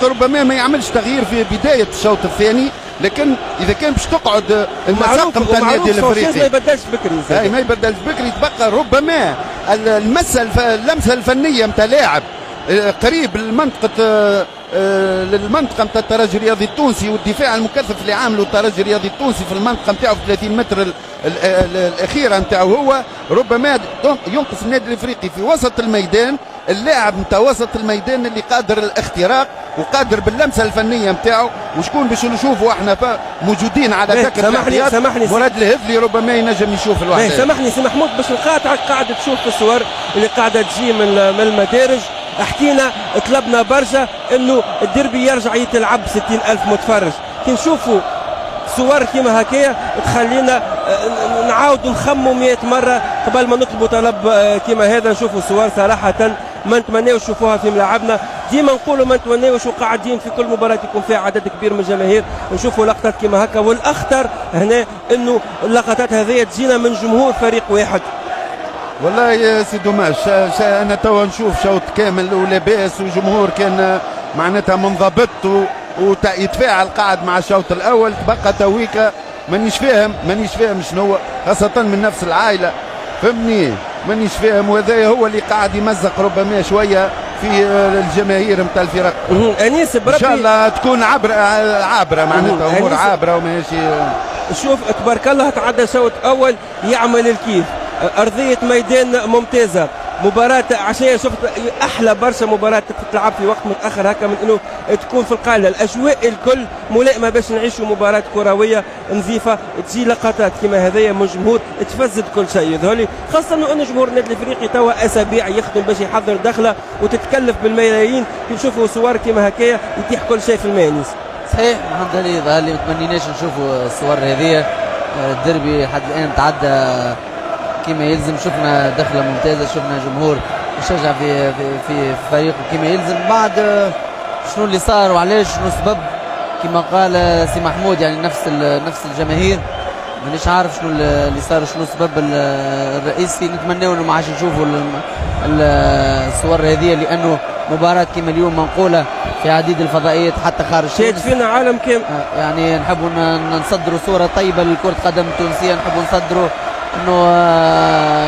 الفريق ربما ما يعملش تغيير في بدايه الشوط الثاني، لكن اذا كان باش تقعد المساق نتاع النادي الافريقي ما يبدلش بكري، ما يبدلش بكري، تبقى ربما اللمسه الفنيه نتاع لاعب قريب للمنطقه نتاع الترجي الرياضي التونسي، والدفاع المكثف اللي عامله الترجي الرياضي التونسي في المنطقه نتاعو في 30 متر الاخيره نتاعو، هو ربما ينقص النادي الافريقي في وسط الميدان اللاعب نتاع وسط الميدان اللي قادر الاختراق وقادر باللمسه الفنيه نتاعو. وشكون باش نشوفوا احنا موجودين على ذاك الاحتياط؟ مراد الهذلي ربما ينجم يشوف الوحده. سامحني سي محمود باش نقاطعك، قاعده تشوف في الصور اللي قاعده تجي من المدارج، حكينا طلبنا برشا انه الديربي يرجع يتلعب 60,000 متفرج. كي نشوفوا صور كيما هكايا تخلينا نعاودوا نخموا 100 مره قبل ما نطلبوا طلب كيما هذا. نشوفوا صور صراحه ما نتمناو نشوفوها في ملاعبنا، ديما نقولوا ما نتمناوش وقاعدين في كل مباراه يكون فيها عدد كبير من الجماهير نشوفوا لقطات كيما هكا. والاخطر هنا انه اللقطات هذه تجينا من جمهور فريق واحد. والله يا سي دوماج، انا توا نشوف شوط كامل ولاباس وجمهور كان معناتها منضبط ويتفاعل قاعد مع الشوط الاول. تبقى تويكا مانيش فاهم شنو، خاصه من نفس العائله، فهمني مانيش فاهم. وهذا هو اللي قاعد يمزق ربما شويه في الجماهير نتاع الفرق. انيس ان شاء الله تكون عابره معناتها امور عابره وماشي. شوف تبارك الله تعدى شوط اول يعمل الكيف، ارضيه ميدان ممتازه، مباراة عشان شفت احلى برشا مباراة تتلعب في وقت متاخر هكا من انه تكون في القاعده، الاجواء الكل ملائمه باش نعيشوا مباراة كرويه نظيفه. تجي لقطات كما هذيا من جمهور تفسد كل شيء يظهر لي، خاصه انه جمهور النادي الافريقي توا اسابيع يخدم باش يحضر دخله وتتكلف بالملايين. كي نشوفوا صور كما هكايا يتيح كل شيء في المانيس. صحيح محمد علي، ظهر لي ما تمنيناش نشوفوا الصور هذه. الدربي حد الان تعدى كما يلزم، شفنا دخله ممتازه، شفنا جمهور يشجع في فريقه كما يلزم. بعد شنو اللي صار وعلاش شنو السبب كما قال سي محمود، يعني نفس الجماهير مانيش عارف شنو اللي صار، شنو السبب الرئيسي. نتمنى انه ما عادش نشوفوا الصور هذه، لانه مباراة كما اليوم منقولة في عديد الفضائيات حتى خارج شاهد فينا عالم كامل. يعني نحبوا نصدروا صورة طيبة لكرة القدم التونسية، نحبوا نصدروا انه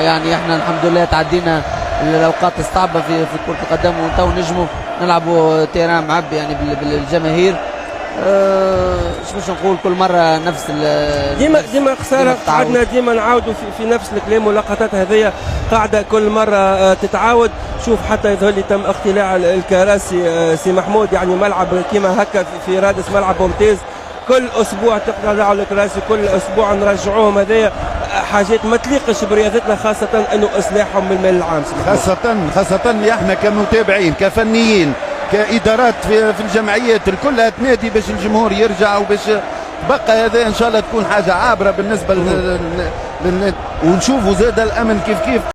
يعني احنا الحمد لله تعدينا الاوقات الصعبة في كرة القدم، وتو نجموا نلعبوا تيران معبي يعني بالجماهير. باش نقول كل مره نفس ديما خساره، قعدنا ديما نعاودوا في نفس الكلام، واللقطات هذه قاعده كل مره تتعاود. شوف حتى يظهر لي تم اقتلاع الكراسي سي محمود، يعني ملعب كيما هكا في رادس ملعب ممتاز، كل اسبوع تقتلعوا الكراسي، كل اسبوع نرجعوهم. هذايا حاجات ما تليقش برياضتنا، خاصه انه اصلاحهم من المال العام، خاصه احنا كمتابعين كفنيين كادارات في الجمعيات الكلها تنادي باش الجمهور يرجع، وباش بقى هذا ان شاء الله تكون حاجه عابره بالنسبه ونشوفوا زاد الامن كيف